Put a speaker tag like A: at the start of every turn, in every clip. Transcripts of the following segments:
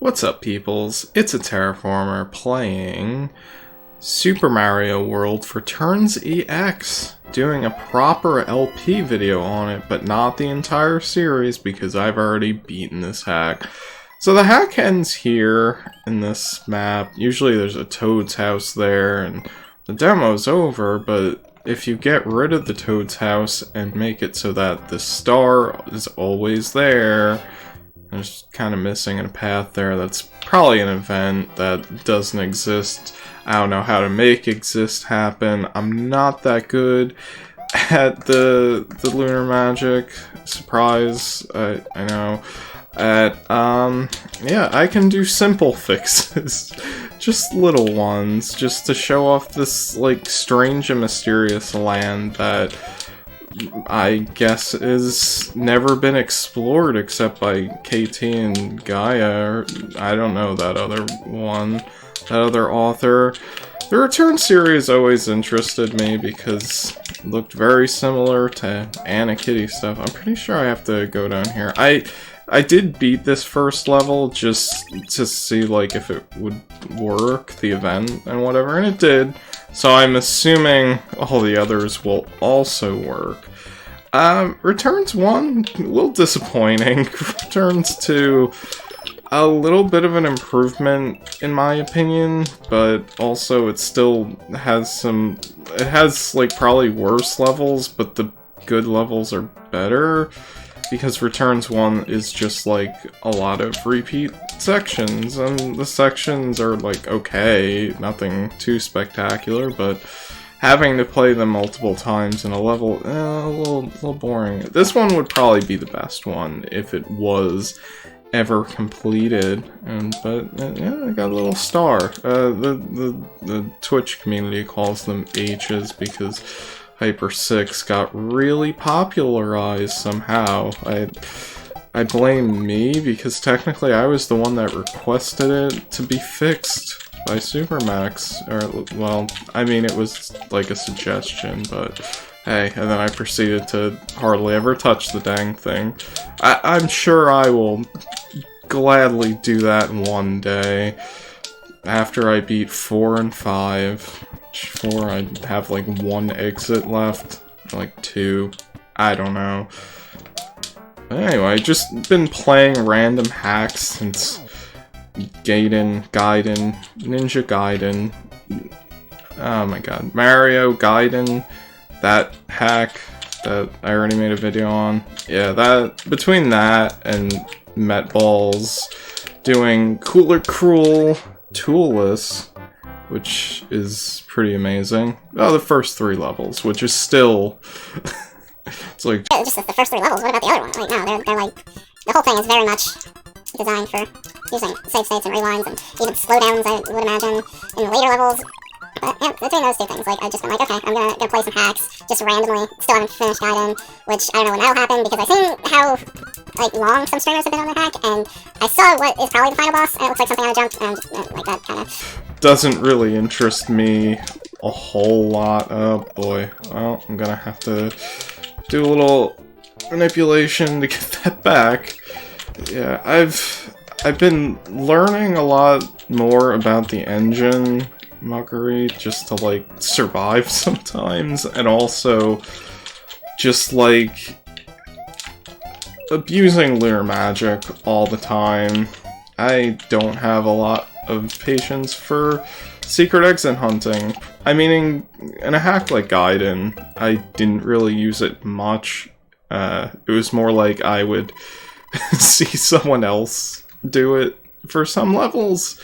A: What's up, peoples? It's a Terraformer playing Super Mario World for Turns EX, doing a proper LP video on it, but not the entire series because I've already beaten this hack. So the hack ends here in this map. Usually there's a Toad's house there and the demo's over, but if you get rid of the Toad's house and make it so that the star is always there, there's kind of missing a path there. That's probably an event that doesn't exist. I don't know how to make exist happen. I'm not that good at the lunar magic. Surprise, I know. Yeah, I can do simple fixes. Just little ones, just to show off this, like, strange and mysterious land that I guess is never been explored except by KT and Gaia, or I don't know that other one, that other author. The Return series always interested me because it looked very similar to Anna Kitty stuff. I'm pretty sure I have to go down here. I did beat this first level just to see, like, if it would work, the event and whatever, and it did. So I'm assuming all the others will also work. Returns 1, a little disappointing. Returns 2, a little bit of an improvement in my opinion, but also it still has some, it has like probably worse levels, but the good levels are better. Because Returns 1 is just like a lot of repeat sections, and the sections are like okay, nothing too spectacular, but having to play them multiple times in a level, a little boring. This one would probably be the best one if it was ever completed, but yeah, I got a little star. The Twitch community calls them H's because Hyper 6 got really popularized somehow. I blame me because technically I was the one that requested it to be fixed by Supermax. Or, well, I mean it was like a suggestion, but hey, and then I proceeded to hardly ever touch the dang thing. I'm sure I will gladly do that one day after I beat 4 and 5. 4, I have like 1 exit left, like 2, I don't know. But anyway, just been playing random hacks since Ninja Gaiden, oh my god, Mario Gaiden, that hack that I already made a video on. Yeah, that, between that and Metballs doing Cooler Cruel Toolless, which is pretty amazing. Oh, the first 3 levels, which is still... it's like...
B: Yeah, just the first 3 levels, what about the other one? Like, no, they're like... The whole thing is very much designed for using save states and rewinds, and even slowdowns, I would imagine, in the later levels. But, yeah, between those 2 things, like, I've just been like, okay, I'm gonna play some hacks, just randomly. Still haven't finished Gaiden, which I don't know when that'll happen, because I've seen how, like, long some streamers have been on the hack, and I saw what is probably the final boss, and it looks like something on a jump, and just, like, that kinda...
A: Doesn't really interest me a whole lot. Oh boy. Well, I'm gonna have to do a little manipulation to get that back. Yeah, I've been learning a lot more about the engine muggery just to like survive sometimes, and also just like abusing lunar magic all the time. I don't have a lot of patience for secret exit hunting. I mean, in a hack like Gaiden, I didn't really use it much. It was more like I would see someone else do it for some levels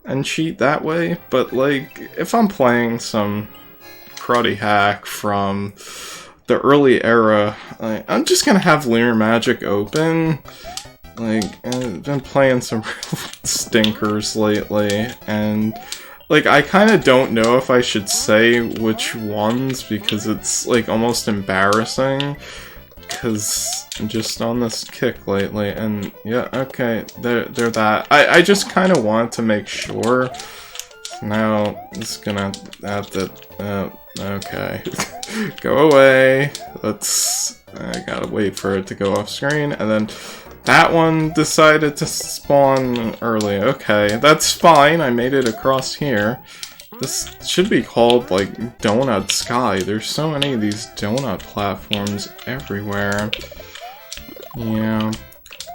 A: and cheat that way, but like, if I'm playing some cruddy hack from the early era, like, I'm just gonna have lunar magic open. Like, I've been playing some real stinkers lately, and, like, I kind of don't know if I should say which ones, because it's, like, almost embarrassing, because I'm just on this kick lately, and, yeah, okay, they're that. I just kind of want to make sure. Now, it's gonna have to, okay. Go away. I gotta wait for it to go off screen, and then That one decided to spawn early. Okay, that's fine. I made it across here. This should be called, like, Donut Sky. There's so many of these donut platforms everywhere. Yeah.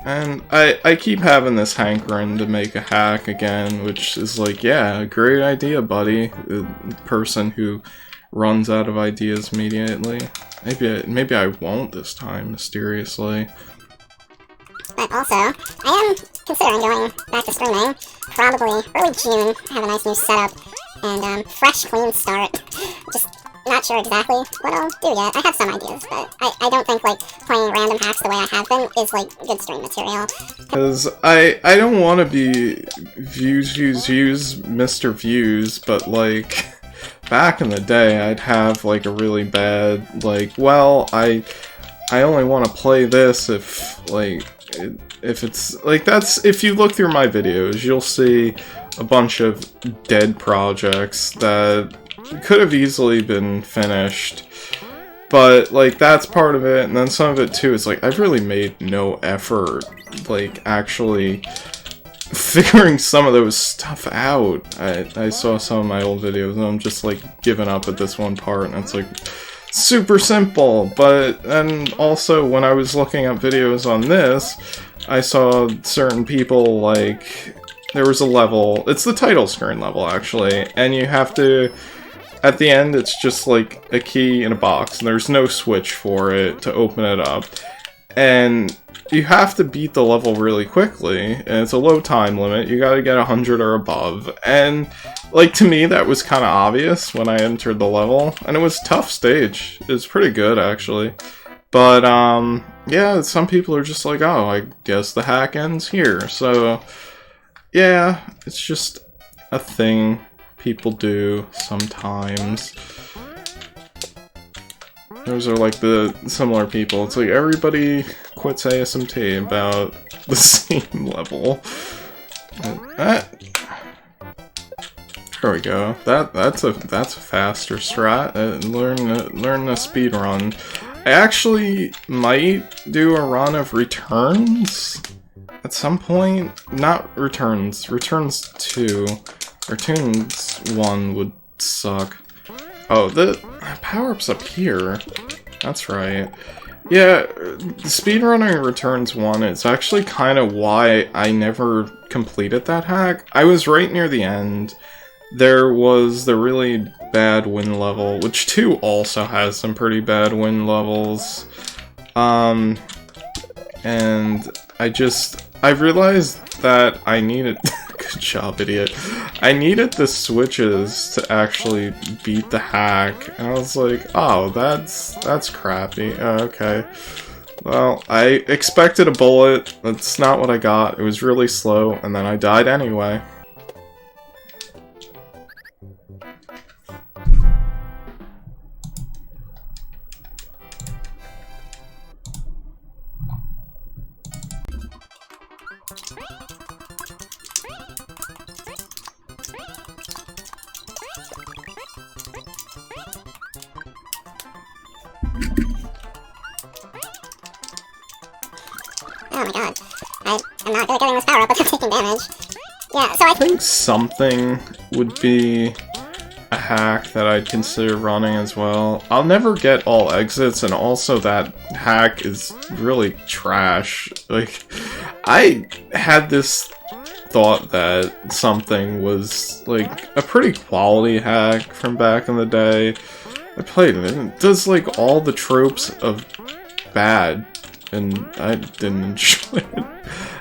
A: And I keep having this hankering to make a hack again, which is like, yeah, great idea, buddy. The person who runs out of ideas immediately. Maybe I won't this time, mysteriously.
B: But also, I am considering going back to streaming, probably early June, have a nice new setup, and fresh, clean start. Just not sure exactly what I'll do yet. I have some ideas, but I don't think, like, playing random hacks the way I have been is, like, good stream material.
A: Because I don't want to be views, Mr. Views, but, like, back in the day, I'd have, like, a really bad, like, well, I only want to play this if, like, if it's, like, that's, if you look through my videos, you'll see a bunch of dead projects that could have easily been finished, but, like, that's part of it, and then some of it, too, is, like, I've really made no effort, like, actually figuring some of those stuff out. I saw some of my old videos, and I'm just, like, giving up at this one part, and it's, like, super simple, but, and also, when I was looking up videos on this, I saw certain people, like, there was a level, it's the title screen level, actually, and you have to, at the end, it's just, like, a key in a box, and there's no switch for it to open it up, and you have to beat the level really quickly, and it's a low time limit, you gotta get 100 or above, and, like, to me, that was kind of obvious when I entered the level, and it was a tough stage. It was pretty good, actually. But, yeah, some people are just like, oh, I guess the hack ends here, so, yeah, it's just a thing people do sometimes. Those are, like, the similar people. It's like, everybody quits ASMT about the same level. There we go. That's a faster strat. Learn a speed run. I actually might do a run of returns at some point. Not returns. Returns 2. Returns 1 would suck. Oh, the power-up's up here. That's right. Yeah, speedrunning Returns 1 is actually kind of why I never completed that hack. I was right near the end. There was the really bad win level, which 2 also has some pretty bad win levels. And I realized that I needed... Good job, idiot. I needed the switches to actually beat the hack, and I was like, oh, that's crappy. Okay. Well, I expected a bullet. That's not what I got. It was really slow, and then I died anyway.
B: Oh my god. I'm not good at getting this power up without taking damage. Yeah, so I
A: think something would be a hack that I'd consider running as well. I'll never get all exits, and also that hack is really trash. Like, I had this thought that something was, like, a pretty quality hack from back in the day. I played it, and it does, like, all the tropes of bad, and I didn't enjoy it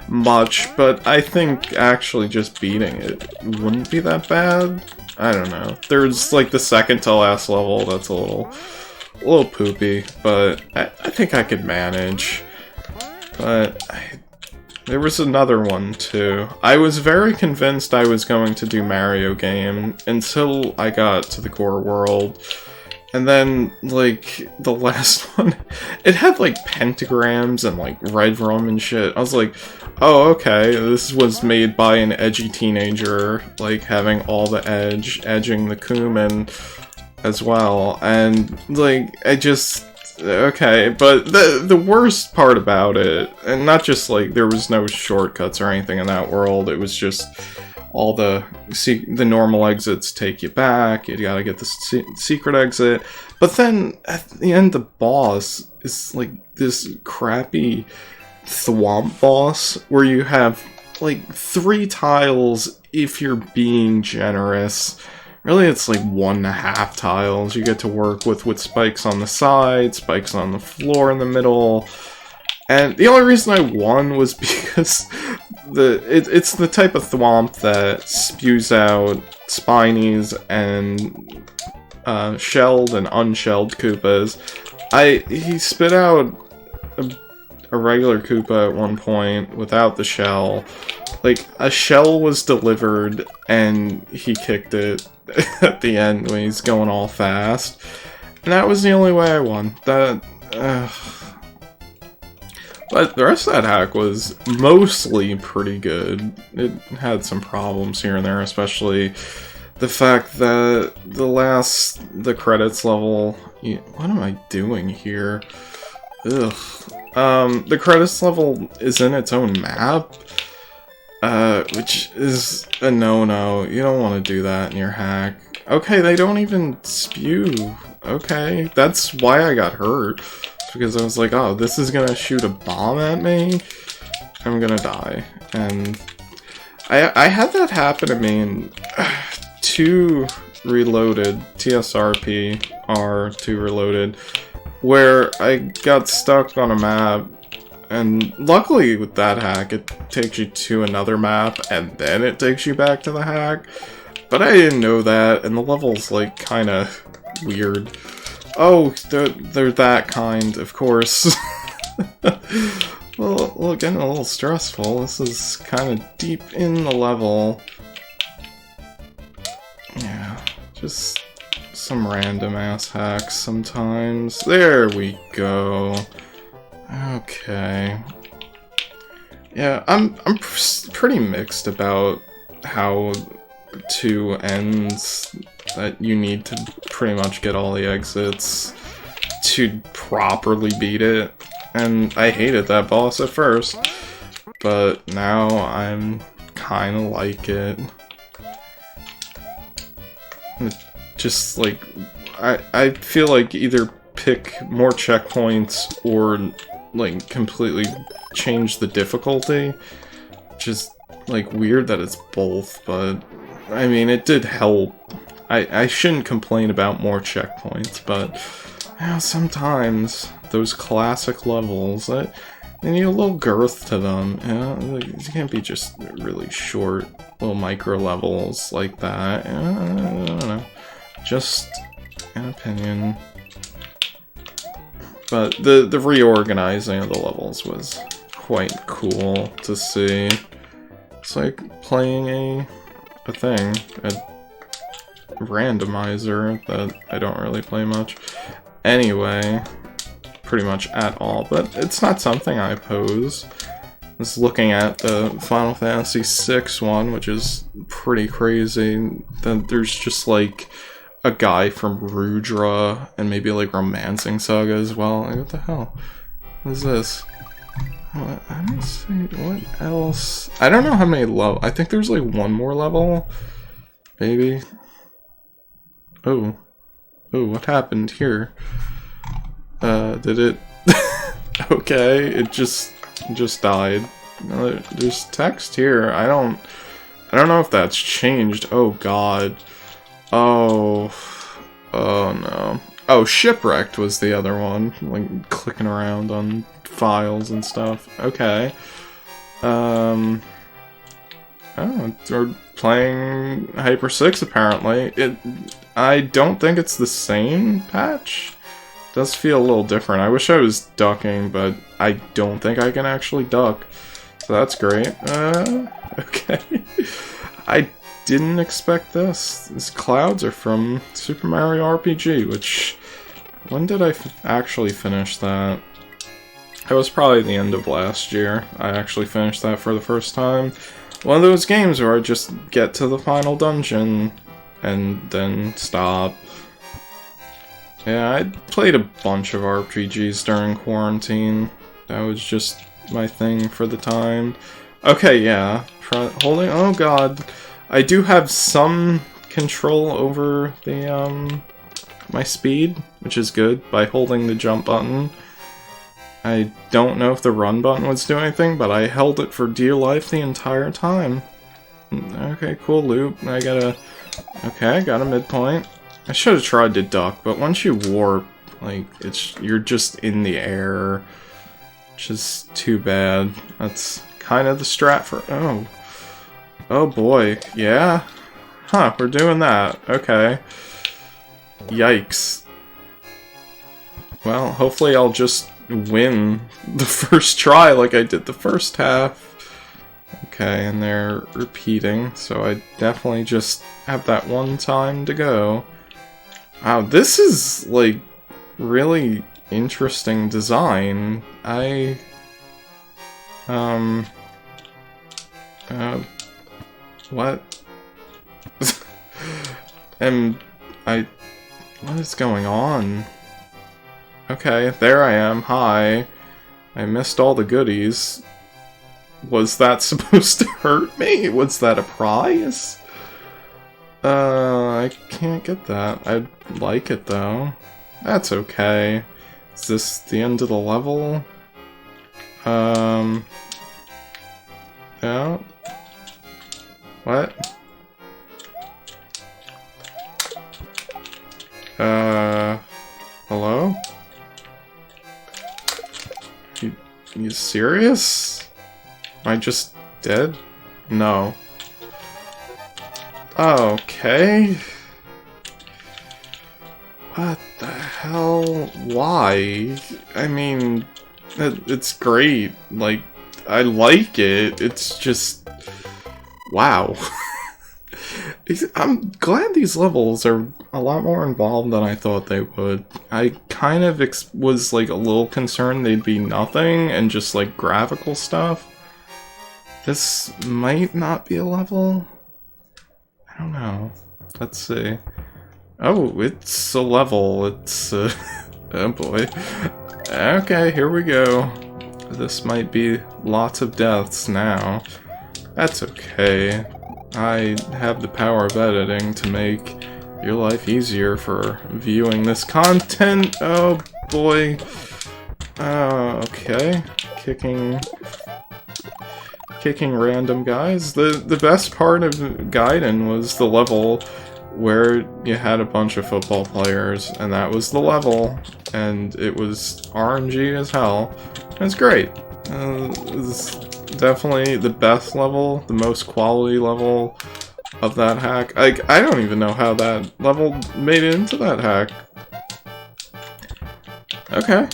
A: much, but I think actually just beating it wouldn't be that bad. I don't know. There's, like, the second to last level that's a little poopy, but I think I could manage. But there was another one, too. I was very convinced I was going to do Mario game until I got to the core world. And then, like, the last one, it had, like, pentagrams and, like, red rum and shit. I was like, oh, okay, this was made by an edgy teenager, like, having all the edging the Cumin as well. And, like, Okay, but the worst part about it, and not just like there was no shortcuts or anything in that world, it was just all the normal exits take you back, you gotta get the secret exit, but then at the end the boss is like this crappy thwomp boss where you have like 3 tiles if you're being generous. Really, it's like 1.5 tiles you get to work with spikes on the side, spikes on the floor in the middle. And the only reason I won was because it's the type of thwomp that spews out spinies and shelled and unshelled Koopas. He spit out a regular Koopa at one point without the shell. Like, a shell was delivered and he kicked it at the end when he's going all fast. And that was the only way I won. But the rest of that hack was mostly pretty good. It had some problems here and there, especially the fact that the credits level... What am I doing here? Ugh. The credits level is in its own map, which is a no-no. You don't want to do that in your hack. Okay, they don't even spew. Okay, that's why I got hurt. Because I was like, oh, this is gonna shoot a bomb at me? I'm gonna die. And I had that happen to me in 2 Reloaded, TSRP, R2 Reloaded, where I got stuck on a map, and luckily with that hack, it takes you to another map, and then it takes you back to the hack. But I didn't know that, and the level's, like, kinda weird. Oh, they're that kind, of course. Well, getting a little stressful. This is kind of deep in the level. Yeah, just some random-ass hacks sometimes. There we go. Okay. Yeah, I'm pretty mixed about how 2 ends that you need to pretty much get all the exits to properly beat it. And I hated that boss at first, but now I'm kinda like it. Just like, I feel like either pick more checkpoints or like completely change the difficulty. Which is like weird that it's both, but I mean it did help. I shouldn't complain about more checkpoints, but sometimes those classic levels, they need a little girth to them. Like, it can't be just really short little micro levels like that. I don't know. Just an opinion. But the reorganizing of the levels was quite cool to see. It's like playing a thing, a randomizer that I don't really play much. Anyway, pretty much at all, but it's not something I oppose. I was looking at the Final Fantasy VI one, which is pretty crazy. Then there's just like a guy from Rudra and maybe like Romancing Saga as well. Like, what the hell? What is this? Let me see, what else? I don't know how many levels. I think there's like one more level. Maybe. Oh. Oh, what happened here? Did it... Okay, it just died. No, there's text here. I don't know if that's changed. Oh god. Oh no. Oh, Shipwrecked was the other one. Like, clicking around on files and stuff. Okay. Oh, we're playing Hyper 6 apparently. I don't think it's the same patch. It does feel a little different. I wish I was ducking, but I don't think I can actually duck. So that's great. Okay. I didn't expect this. These clouds are from Super Mario RPG, which... When did I actually finish that? It was probably the end of last year. I actually finished that for the first time. One of those games where I just get to the final dungeon and then stop. Yeah, I played a bunch of RPGs during quarantine. That was just my thing for the time. Okay, yeah. Holding... Oh god. I do have some control over the, my speed, which is good, by holding the jump button. I don't know if the run button was doing anything, but I held it for dear life the entire time. Okay, cool loop. I got a midpoint. I should have tried to duck, but once you warp, like, you're just in the air. Which is too bad. That's kind of the strat for... Oh. Oh boy. Yeah? Huh, we're doing that. Okay. Yikes. Well, hopefully I'll just win the first try like I did the first half. Okay, and they're repeating, so I definitely just have that one time to go. Wow, this is, like, really interesting design. What? What is going on? Okay, there I am, hi. I missed all the goodies. Was that supposed to hurt me? Was that a prize? I can't get that. I'd like it though. That's okay. Is this the end of the level? Yeah. What? Hello? You serious? Am I just dead? No. Okay. What the hell? Why? I mean, it's great. Like, I like it. It's just... Wow. I'm glad these levels are a lot more involved than I thought they would. I kind of was like a little concerned they'd be nothing and just like graphical stuff. This might not be a level. I don't know. Let's see. Oh, it's a level. It's oh boy. Okay, here we go. This might be lots of deaths now. That's okay. I have the power of editing to make your life easier for viewing this content. Oh boy. Okay. Kicking random guys. The best part of Gaiden was the level where you had a bunch of football players, and that was the level, and it was RNG as hell. It's great. It's definitely the best level, the most quality level of that hack. I don't even know how that level made it into that hack. Okay.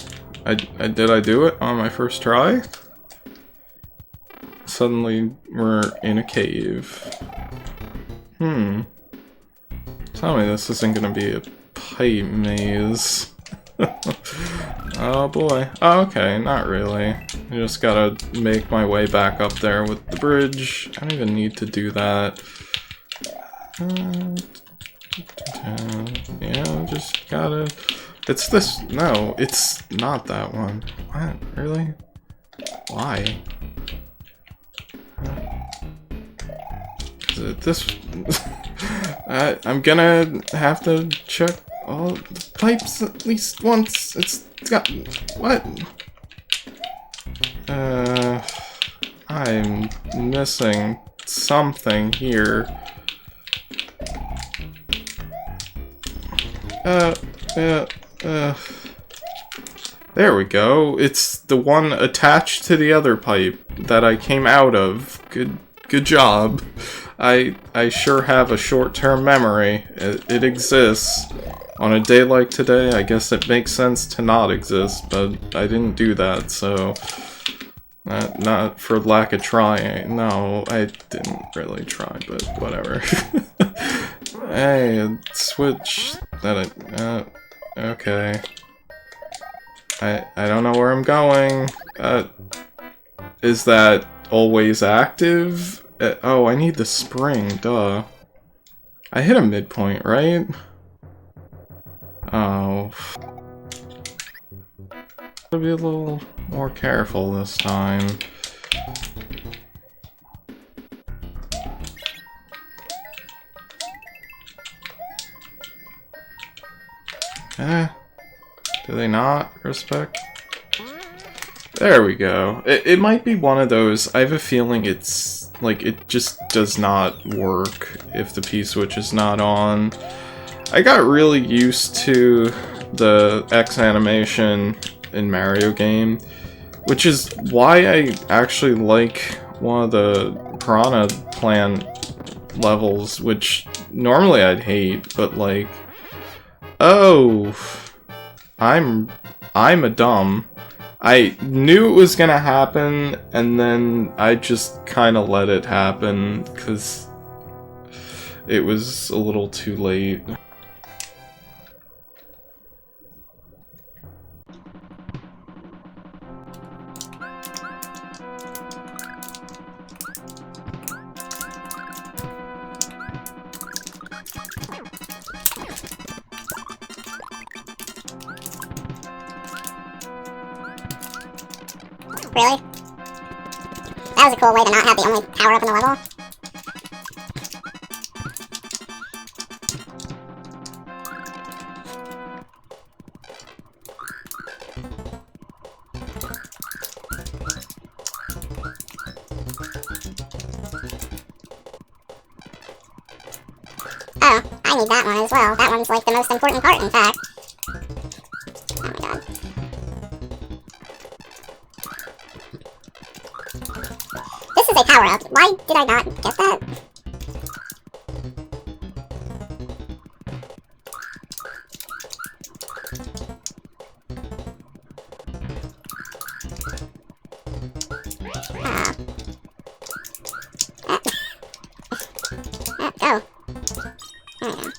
A: Did I do it on my first try? Suddenly, we're in a cave. Tell me this isn't gonna be a pipe maze. Oh boy. Oh, okay, not really. I just gotta make my way back up there with the bridge. I don't even need to do that. Yeah, just gotta... It's this... No, it's not that one. What? Really? Why? Is it this... I'm gonna have to check all the pipes at least once. It's got... What? I'm missing something here. There we go. It's the one attached to the other pipe that I came out of. Good job. I sure have a short-term memory. It exists. On a day like today, I guess it makes sense to not exist, but I didn't do that, so... Not for lack of trying. No, I didn't really try, but whatever. Hey, switch that okay. I don't know where I'm going. Is that always active? Oh, I need the spring, duh. I hit a midpoint, right? Oh. Gotta be a little more careful this time. Do they not respect? There we go. It might be one of those. I have a feeling it's like it just does not work if the P-switch is not on. I got really used to the X animation in Mario game, which is why I actually like one of the Piranha Plant levels, which normally I'd hate, but like, oh, I'm a dumb. I knew it was gonna happen, and then I just kind of let it happen, because it was a little too late.
B: Really? That was a cool way to not have the only power-up in the level. Oh, I need that one as well. That one's like the most important part, in fact. Oh my god. This is a power-up. Why did I not get that? Go. There we go.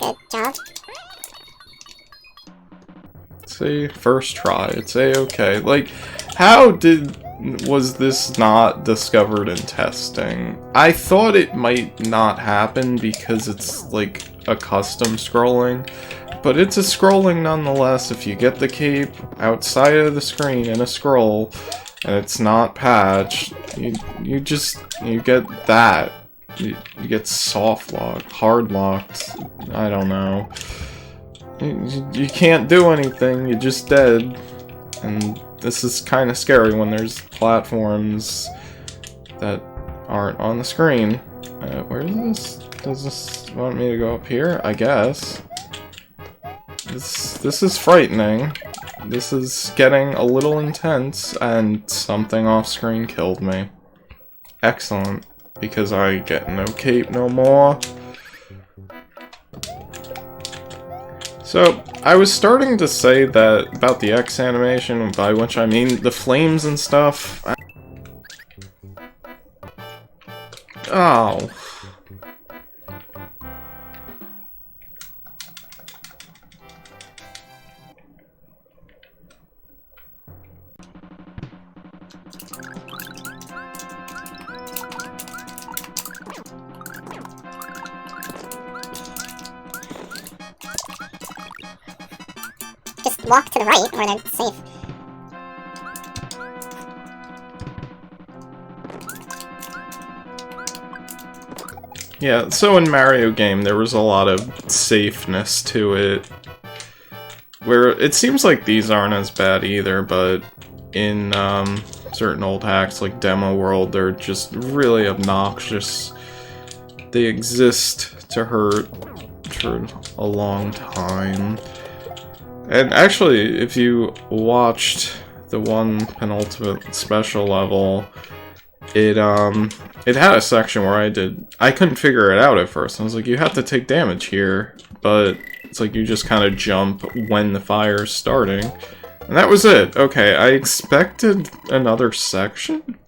B: Good job.
A: See, first try. It's a-okay. Like, how was this not discovered in testing? I thought it might not happen because it's like a custom scrolling, but it's a scrolling nonetheless. If you get the cape outside of the screen in a scroll and it's not patched, you get that. You get soft locked, hard locked. I don't know. You can't do anything. You're just dead. And this is kind of scary when there's platforms that aren't on the screen. Where is this? Does this want me to go up here? I guess. This is frightening. This is getting a little intense, and something off screen killed me. Excellent, because I get no cape no more. So, I was starting to say that about the X animation, by which I mean the flames and stuff. Oh.
B: Just walk to the right, where they're safe.
A: Yeah, so in Mario game, there was a lot of safeness to it. Where it seems like these aren't as bad either, but in certain old hacks like Demo World, they're just really obnoxious. They exist to hurt for a long time. And actually, if you watched the one penultimate special level, it had a section where I couldn't figure it out at first. I was like, you have to take damage here, but it's like you just kind of jump when the fire's starting. And that was it. Okay, I expected another section.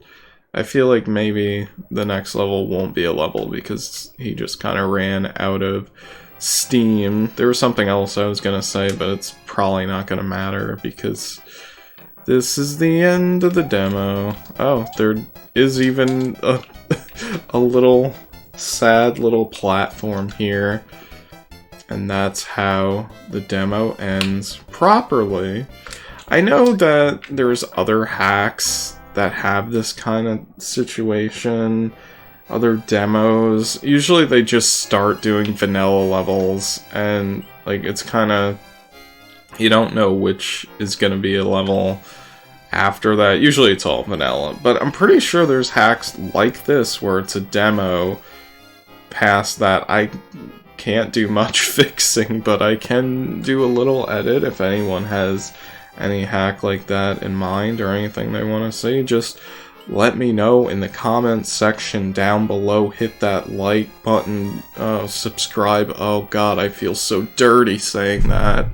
A: I feel like maybe the next level won't be a level because he just kind of ran out of steam. There was something else I was gonna say, but it's probably not gonna matter because this is the end of the demo. Oh, there is even a little sad little platform here. And that's how the demo ends properly. I know that there's other hacks that have this kind of situation, other demos. Usually they just start doing vanilla levels, and like it's kind of, you don't know which is going to be a level after that. Usually it's all vanilla, but I'm pretty sure there's hacks like this where it's a demo. Past that, I can't do much fixing, but I can do a little edit. If anyone has any hack like that in mind or anything they want to see, just let me know in the comments section down below. Hit that like button, subscribe. Oh god, I feel so dirty saying that.